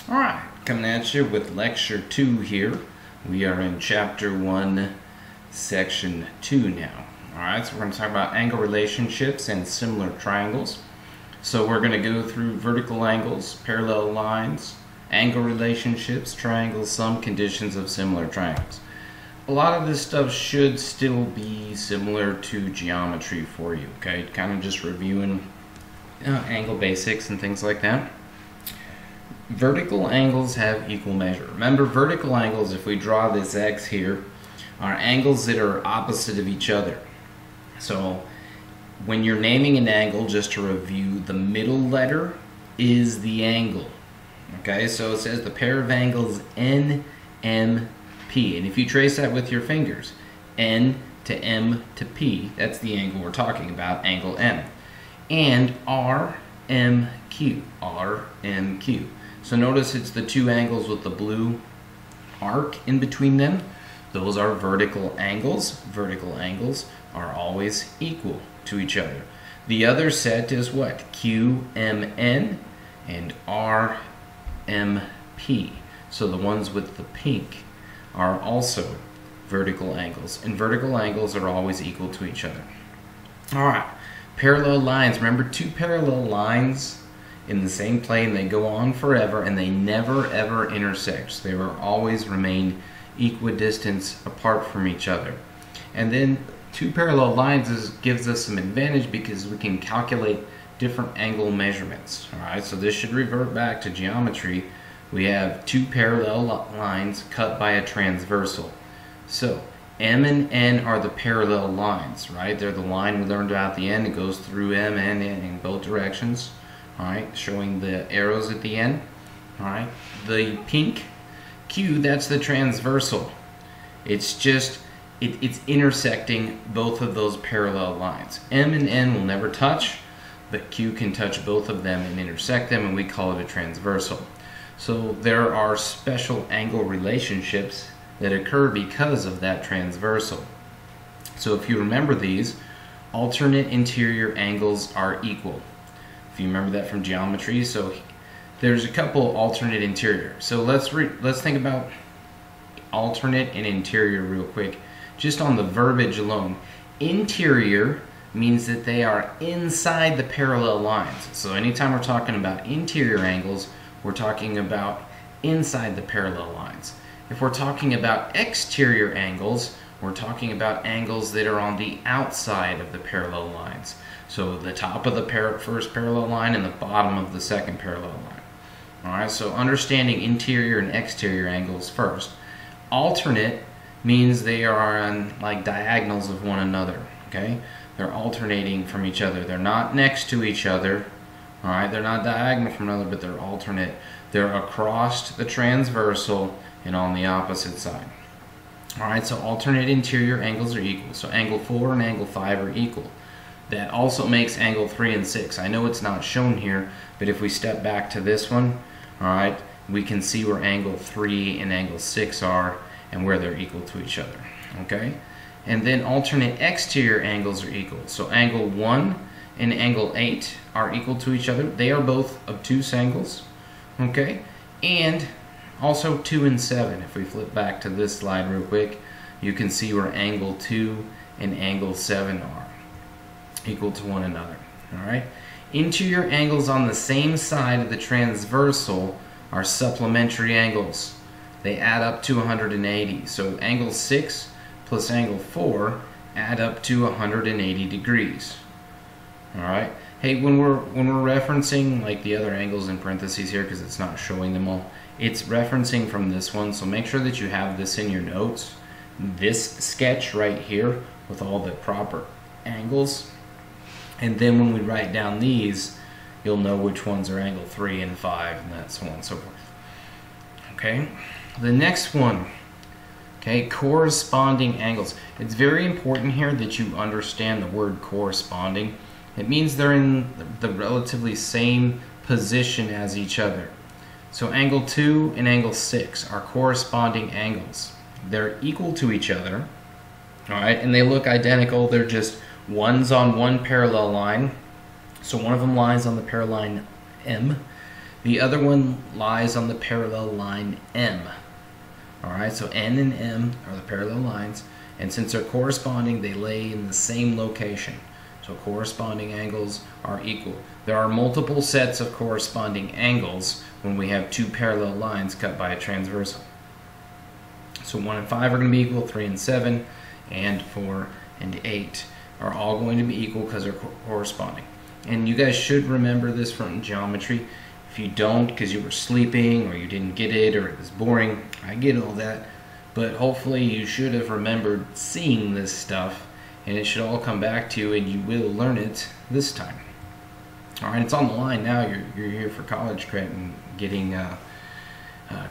Alright, coming at you with lecture 2 here. We are in chapter 1, section 2 now. Alright, so we're going to talk about angle relationships and similar triangles. So we're going to go through vertical angles, parallel lines, angle relationships, triangles, some conditions of similar triangles. A lot of this stuff should still be similar to geometry for you, okay? Kind of just reviewing angle basics and things like that. Vertical angles have equal measure. Remember, vertical angles, if we draw this X here, are angles that are opposite of each other. So when you're naming an angle, just to review, the middle letter is the angle. Okay, so it says the pair of angles NMP. And if you trace that with your fingers, N to M to P, that's the angle we're talking about, angle M. And RMQ, RMQ. So notice it's the two angles with the blue arc in between them. Those are vertical angles. Vertical angles are always equal to each other. The other set is what? QMN and RMP. So the ones with the pink are also vertical angles. And vertical angles are always equal to each other. Alright, parallel lines. Remember, two parallel lines in the same plane, they go on forever and they never ever intersect. They will always remain equidistant apart from each other. And then two parallel lines gives us some advantage because we can calculate different angle measurements. Alright, so this should revert back to geometry. We have two parallel lines cut by a transversal. So M and N are the parallel lines, right? They're the line we learned about at the end. It goes through M and N in both directions. Alright, showing the arrows at the end. Alright, the pink Q, that's the transversal. It's just, it's intersecting both of those parallel lines. M and N will never touch, but Q can touch both of them and intersect them, and we call it a transversal. So there are special angle relationships that occur because of that transversal. So if you remember these, alternate interior angles are equal. If you remember that from geometry, so there's a couple alternate interior. So let's think about alternate and interior real quick, just on the verbiage alone. Interior means that they are inside the parallel lines. So anytime we're talking about interior angles, we're talking about inside the parallel lines. If we're talking about exterior angles, we're talking about angles that are on the outside of the parallel lines. So the top of the first parallel line and the bottom of the second parallel line. Alright, so understanding interior and exterior angles first. Alternate means they are on like diagonals of one another. Okay, they're alternating from each other. They're not next to each other. Alright, they're not diagonal from another, but they're alternate. They're across the transversal and on the opposite side. Alright, so alternate interior angles are equal. So angle 4 and angle 5 are equal. That also makes angle 3 and 6. I know it's not shown here, but if we step back to this one, alright, we can see where angle 3 and angle 6 are and where they're equal to each other. Okay? And then alternate exterior angles are equal. So angle 1 and angle 8 are equal to each other. They are both obtuse angles. Okay? And also 2 and 7. If we flip back to this slide real quick, you can see where angle 2 and angle 7 are equal to one another. Alright? Interior angles on the same side of the transversal are supplementary angles. They add up to 180. So angle 6 plus angle 4 add up to 180 degrees. Alright? Hey, when we're referencing like the other angles in parentheses here, because it's not showing them all, it's referencing from this one, so make sure that you have this in your notes. This sketch right here with all the proper angles. And then when we write down these, you'll know which ones are angle 3 and 5, and so on and so forth. Okay? The next one, okay, corresponding angles. It's very important here that you understand the word corresponding. It means they're in the relatively same position as each other. So angle 2 and angle 6 are corresponding angles. They're equal to each other, alright, and they look identical. They're just one's on one parallel line, so one of them lies on the parallel line M, The other one lies on the parallel line M. Alright, so N and M are the parallel lines, and since they're corresponding, they lay in the same location. So corresponding angles are equal. There are multiple sets of corresponding angles when we have two parallel lines cut by a transversal. So 1 and 5 are going to be equal, 3 and 7, and 4 and 8 are all going to be equal because they're corresponding. And you guys should remember this from geometry. If you don't because you were sleeping or you didn't get it or it was boring, I get all that. But hopefully you should have remembered seeing this stuff, and it should all come back to you and you will learn it this time. Alright, it's on the line now. You're here for college credit and getting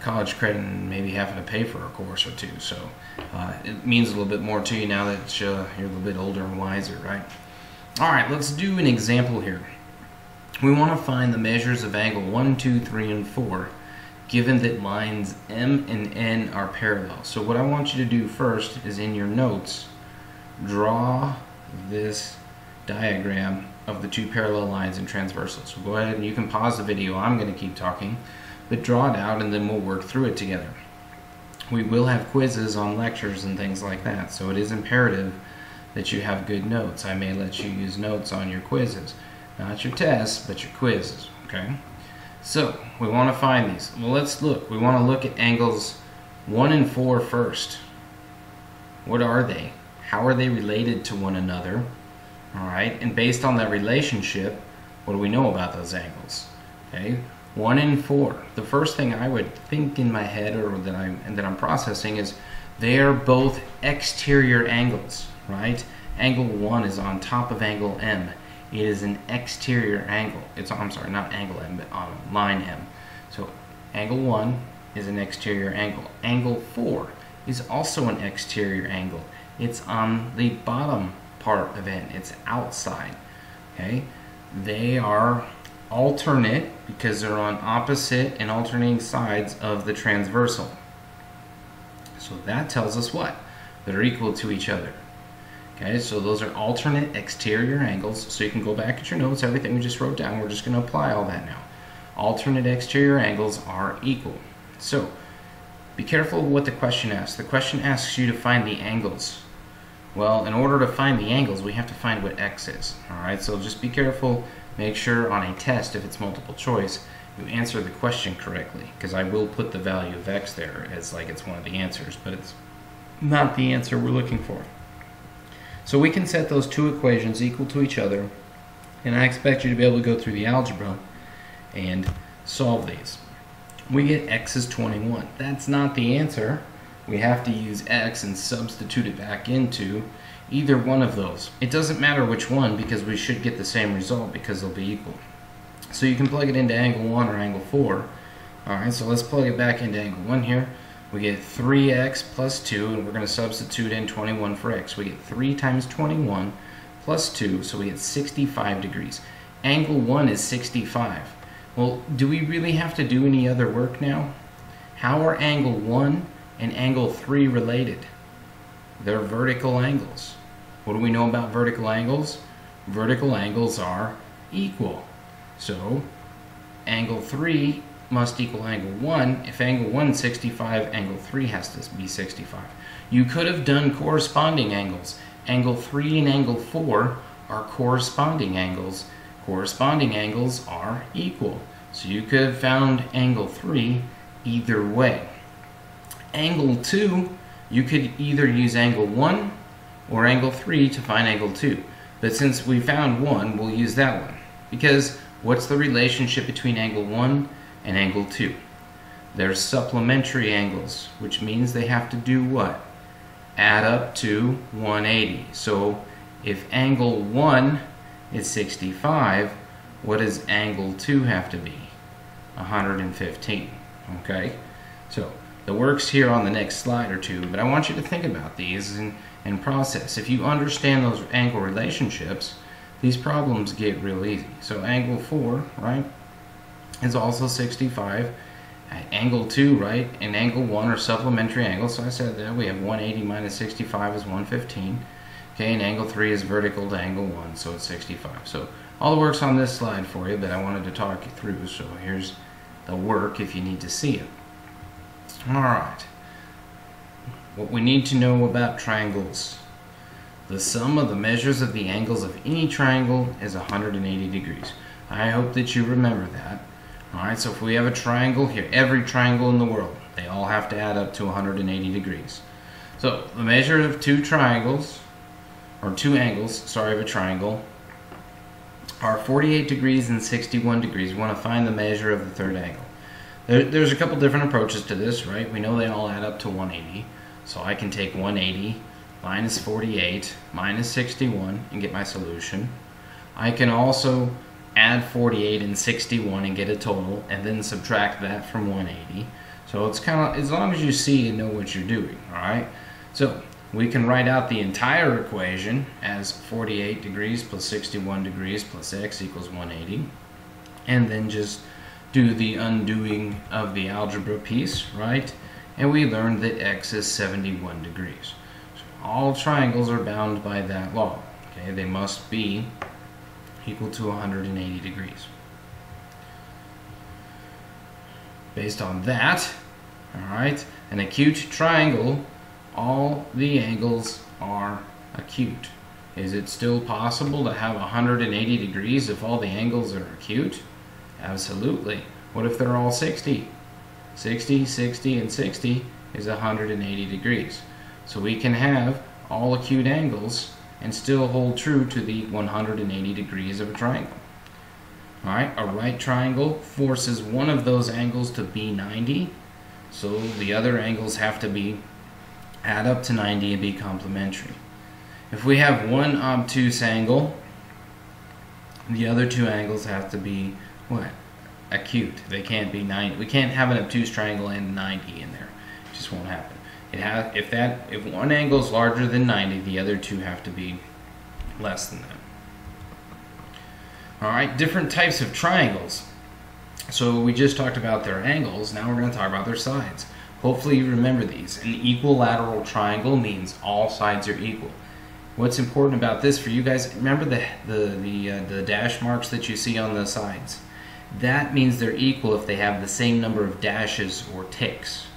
college credit and maybe having to pay for a course or two. So it means a little bit more to you now that you're a little bit older and wiser, right? Alright, let's do an example here. We want to find the measures of angle 1, 2, 3, and 4 given that lines M and N are parallel. So what I want you to do first is in your notes, draw this diagram of the two parallel lines and transversals. So go ahead and you can pause the video. I'm going to keep talking, but draw it out and then we'll work through it together. We will have quizzes on lectures and things like that, so it is imperative that you have good notes. I may let you use notes on your quizzes. Not your tests, but your quizzes, okay? So, we want to find these. Well, let's look. We want to look at angles 1 and 4 first. What are they? How are they related to one another? Alright, and based on that relationship, what do we know about those angles? Okay, 1 and 4. The first thing I would think in my head, or that I'm processing, is they are both exterior angles, right? Angle 1 is on top of angle M. It is an exterior angle. I'm sorry, not angle M, but on line M. So angle 1 is an exterior angle. Angle 4 is also an exterior angle. It's on the bottom part of N. It's outside. Okay? They are alternate because they're on opposite and alternating sides of the transversal. So that tells us what? They're equal to each other. Okay, so those are alternate exterior angles. So you can go back at your notes, everything we just wrote down. We're just going to apply all that now. Alternate exterior angles are equal. So be careful what the question asks. The question asks you to find the angles. Well, in order to find the angles, we have to find what x is. Alright, so just be careful. Make sure on a test, if it's multiple choice, you answer the question correctly. Because I will put the value of x there as like it's one of the answers, but it's not the answer we're looking for. So we can set those two equations equal to each other, and I expect you to be able to go through the algebra and solve these. We get x is 21. That's not the answer. We have to use x and substitute it back into either one of those. It doesn't matter which one because we should get the same result because they'll be equal. So you can plug it into angle 1 or angle 4. Alright, so let's plug it back into angle 1 here. We get 3x plus 2, and we're going to substitute in 21 for x. We get 3 times 21 plus 2, so we get 65 degrees. Angle 1 is 65. Well, do we really have to do any other work now? How are angle 1 and angle 3 related? They're vertical angles. What do we know about vertical angles? Vertical angles are equal. So, angle 3 must equal angle 1. If angle 1 is 65, angle 3 has to be 65. You could have done corresponding angles. Angle 3 and angle 4 are corresponding angles. Corresponding angles are equal. So you could have found angle 3 either way. Angle 2, you could either use angle 1 or angle 3 to find angle 2. But since we found 1, we'll use that one. Because what's the relationship between angle 1 and angle 2? They're supplementary angles, which means they have to do what? Add up to 180. So if angle 1 is 65, what does angle 2 have to be? 115. Okay? So the work's here on the next slide or two, but I want you to think about these and process. If you understand those angle relationships, these problems get real easy. So angle 4, right, is also 65. Angle 2, right, and angle 1 are supplementary angles. So I said that we have 180 minus 65 is 115. Okay, and angle 3 is vertical to angle 1, so it's 65. So all the work's on this slide for you, but I wanted to talk you through. So here's the work if you need to see it. Alright, what we need to know about triangles. The sum of the measures of the angles of any triangle is 180 degrees. I hope that you remember that. Alright, so if we have a triangle here, every triangle in the world, they all have to add up to 180 degrees. So the measure of two angles of a triangle are 48 degrees and 61 degrees. We want to find the measure of the third angle. There's a couple different approaches to this, right? We know they all add up to 180. So I can take 180 minus 48 minus 61 and get my solution. I can also add 48 and 61 and get a total, and then subtract that from 180. So it's kind of, as long as you see and know what you're doing, alright? So we can write out the entire equation as 48 degrees plus 61 degrees plus x equals 180, and then just do the undoing of the algebra piece, right? And we learned that x is 71 degrees. So all triangles are bound by that law. Okay, they must be equal to 180 degrees. Based on that, alright, an acute triangle, all the angles are acute. Is it still possible to have 180 degrees if all the angles are acute? Absolutely. What if they're all 60? 60, 60, and 60 is 180 degrees. So we can have all acute angles and still hold true to the 180 degrees of a triangle. Alright, a right triangle forces one of those angles to be 90, so the other angles have to add up to 90 and be complementary. If we have one obtuse angle, the other two angles have to be what? Acute. They can't be 90. We can't have an obtuse triangle and 90 in there. It just won't happen. If one angle is larger than 90, the other two have to be less than that. Alright, different types of triangles. So we just talked about their angles, now we're going to talk about their sides. Hopefully you remember these. An equilateral triangle means all sides are equal. What's important about this for you guys, remember the dash marks that you see on the sides? That means they're equal if they have the same number of dashes or ticks.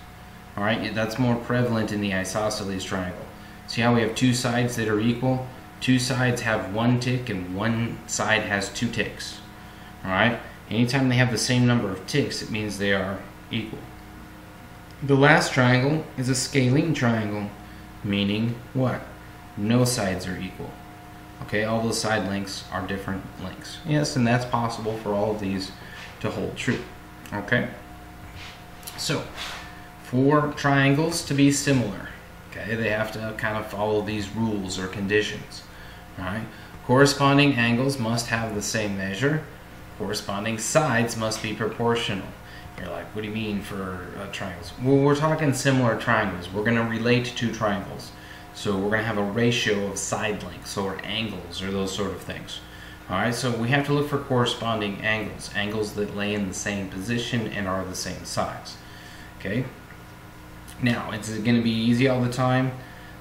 Alright, that's more prevalent in the isosceles triangle. See how we have two sides that are equal? Two sides have one tick and one side has two ticks. Alright, anytime they have the same number of ticks, it means they are equal. The last triangle is a scalene triangle, meaning what? No sides are equal. Okay, all those side lengths are different lengths. Yes, and that's possible for all of these to hold true. Okay, so for triangles to be similar, okay, they have to kind of follow these rules or conditions. Alright, corresponding angles must have the same measure. Corresponding sides must be proportional. You're like, what do you mean for triangles? Well, we're talking similar triangles. We're going to relate two triangles. So we're going to have a ratio of side lengths or angles or those sort of things. Alright, so we have to look for corresponding angles. Angles that lay in the same position and are the same size. Okay? Now, is it going to be easy all the time?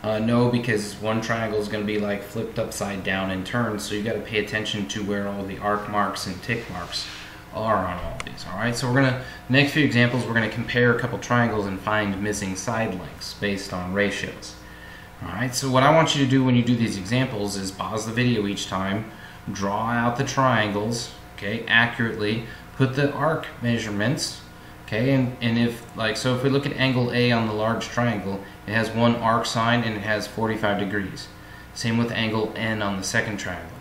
No, because one triangle is going to be like flipped upside down and turned, so you got to pay attention to where all the arc marks and tick marks are on all of these. Alright, so we're going to, next few examples, we're going to compare a couple triangles and find missing side lengths based on ratios. Alright, so what I want you to do when you do these examples is pause the video each time, draw out the triangles, okay, accurately, put the arc measurements, okay, and if, like, so if we look at angle A on the large triangle, it has one arc sine and it has 45 degrees. Same with angle N on the second triangle.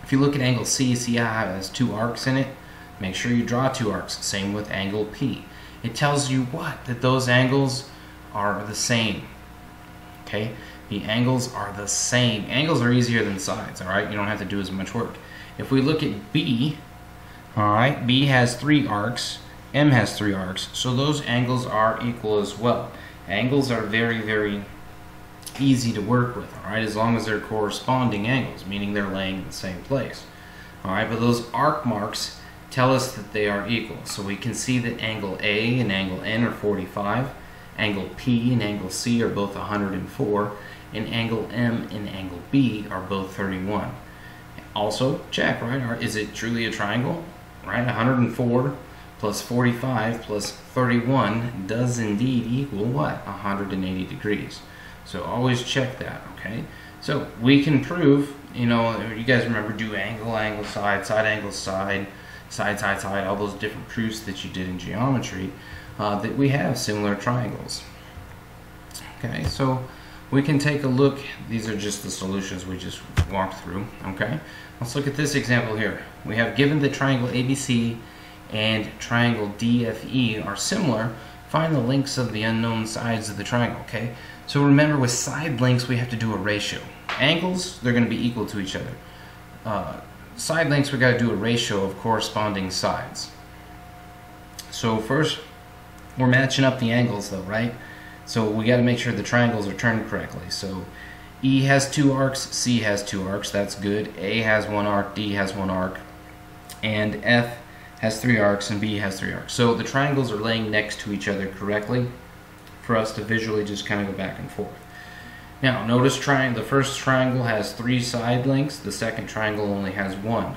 If you look at angle C, see how it has two arcs in it? Make sure you draw two arcs. Same with angle P. It tells you what? That those angles are the same. Okay? The angles are the same. Angles are easier than sides, alright? You don't have to do as much work. If we look at B, alright, B has three arcs, M has three arcs, so those angles are equal as well. Angles are very, very easy to work with, alright, as long as they're corresponding angles, meaning they're laying in the same place. Alright, but those arc marks tell us that they are equal. So we can see that angle A and angle N are 45, angle P and angle C are both 104, and angle M and angle B are both 31. Also, check, right, is it truly a triangle? Right, 104 plus 45 plus 31 does indeed equal what? 180 degrees. So always check that, okay? So we can prove, you know, you guys remember do angle, angle, side, side, angle, side, side, side, side, all those different proofs that you did in geometry, that we have similar triangles. Okay, so we can take a look. These are just the solutions we just walked through, okay? Let's look at this example here. We have given the triangle ABC and triangle DFE are similar, find the lengths of the unknown sides of the triangle, okay? So remember, with side lengths we have to do a ratio. Angles, they're going to be equal to each other. Side lengths, we got to do a ratio of corresponding sides. So first, we're matching up the angles though, right? So we got to make sure the triangles are turned correctly. So E has 2 arcs, C has 2 arcs, that's good. A has 1 arc, D has 1 arc, and F has 3 arcs, and B has 3 arcs. So the triangles are laying next to each other correctly for us to visually just kind of go back and forth. Now notice the first triangle has 3 side lengths, the second triangle only has 1.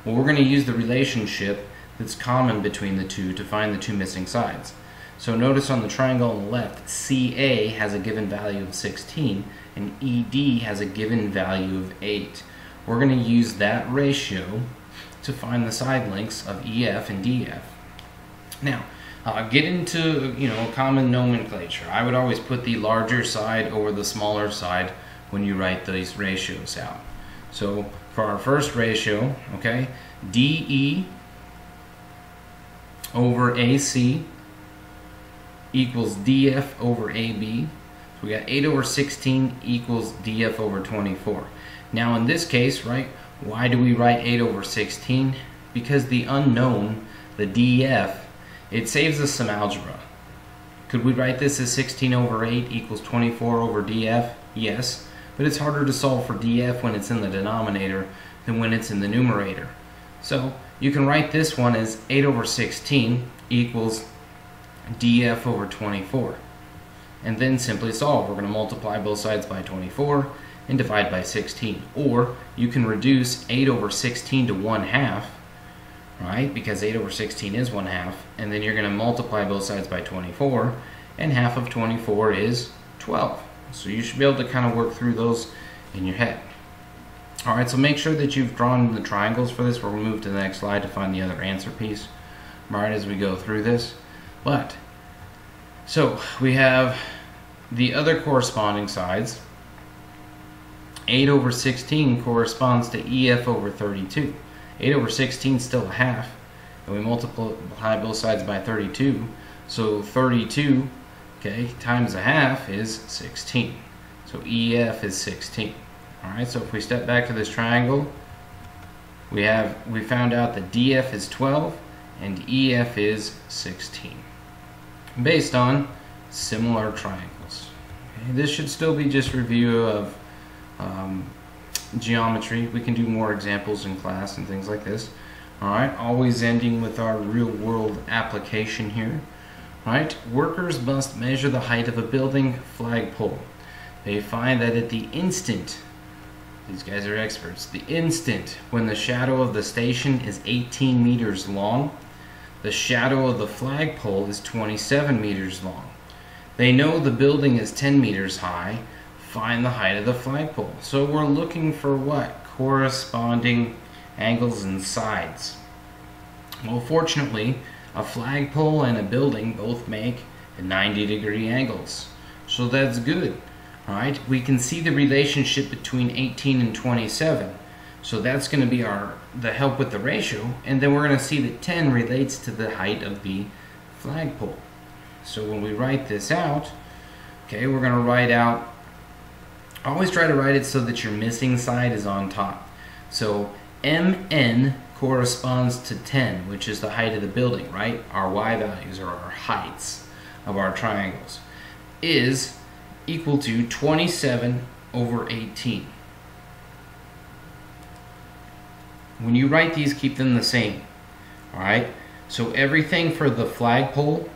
Well, we're going to use the relationship that's common between the two to find the 2 missing sides. So notice on the triangle on the left, CA has a given value of 16 and ED has a given value of 8. We're going to use that ratio to find the side lengths of EF and DF. Now, get into, you know, common nomenclature. I would always put the larger side over the smaller side when you write these ratios out. So for our first ratio, okay, DE over AC equals DF over AB. So we got 8 over 16 equals DF over 24. Now in this case, right, why do we write 8 over 16? Because the unknown, the DF, it saves us some algebra. Could we write this as 16 over 8 equals 24 over DF? Yes, but it's harder to solve for DF when it's in the denominator than when it's in the numerator. So you can write this one as 8 over 16 equals DF over 24. And then simply solve. We're going to multiply both sides by 24 and divide by 16. Or you can reduce 8 over 16 to 1/2, right? Because 8 over 16 is 1/2. And then you're going to multiply both sides by 24. And half of 24 is 12. So you should be able to kind of work through those in your head. Alright, so make sure that you've drawn the triangles for this. We'll move to the next slide to find the other answer piece right as we go through this. But, so we have the other corresponding sides. 8 over 16 corresponds to EF over 32. 8 over 16 is still 1/2, and we multiply both sides by 32. So 32, okay, times 1/2 is 16. So EF is 16. Alright, so if we step back to this triangle, we found out that DF is 12 and EF is 16. Based on similar triangles. Okay, this should still be just review of geometry. We can do more examples in class and things like this. Alright, always ending with our real world application here. Alright, workers must measure the height of a building flagpole. They find that at the instant, these guys are experts, the instant when the shadow of the station is 18 meters long, the shadow of the flagpole is 27 meters long. They know the building is 10 meters high. Find the height of the flagpole. So we're looking for what? Corresponding angles and sides. Well, fortunately, a flagpole and a building both make 90-degree angles. So that's good. Alright, we can see the relationship between 18 and 27. So that's going to be the help with the ratio, and then we're going to see that 10 relates to the height of the flagpole. So when we write this out, okay, we're going to write out, always try to write it so that your missing side is on top. So MN corresponds to 10, which is the height of the building, right? Our Y values, or our heights of our triangles, is equal to 27 over 18. When you write these, keep them the same. Alright? So everything for the flagpole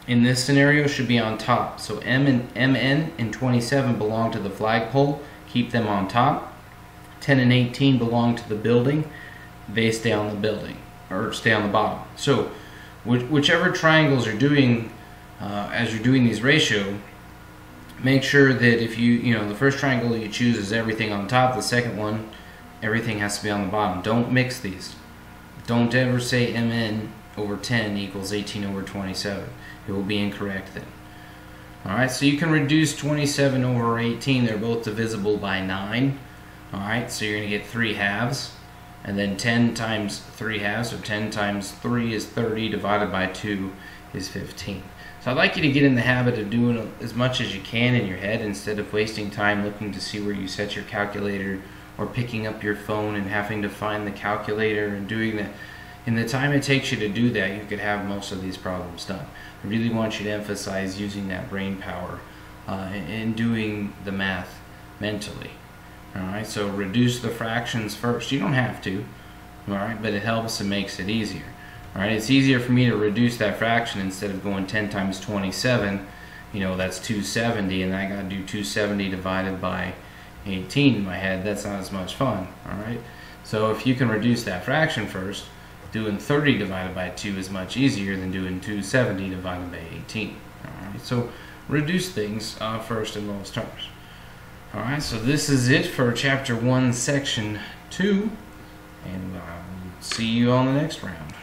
in this scenario should be on top. So MN and 27 belong to the flagpole. Keep them on top. 10 and 18 belong to the building. They stay on the building, or stay on the bottom. So whichever triangles you're doing as you're doing these ratio, make sure that if the first triangle you choose is everything on top, the second one, everything has to be on the bottom. Don't mix these. Don't ever say mn over 10 equals 18 over 27. It will be incorrect then. Alright, so you can reduce 27 over 18. They're both divisible by 9. Alright, so you're going to get 3 halves. And then 10 times 3 halves, so 10 times 3 is 30, divided by 2 is 15. So I'd like you to get in the habit of doing as much as you can in your head instead of wasting time looking to see where you set your calculator or picking up your phone and having to find the calculator and doing that. In the time it takes you to do that, you could have most of these problems done. I really want you to emphasize using that brain power and doing the math mentally. Alright, so reduce the fractions first. You don't have to, alright, but it helps and makes it easier. Alright, it's easier for me to reduce that fraction instead of going 10 times 27, that's 270, and I gotta do 270 divided by 18 in my head. That's not as much fun, alright? So if you can reduce that fraction first, doing 30 divided by 2 is much easier than doing 270 divided by 18. Alright, so reduce things first in those terms. Alright, so this is it for Chapter 1, Section 2, and I'll see you on the next round.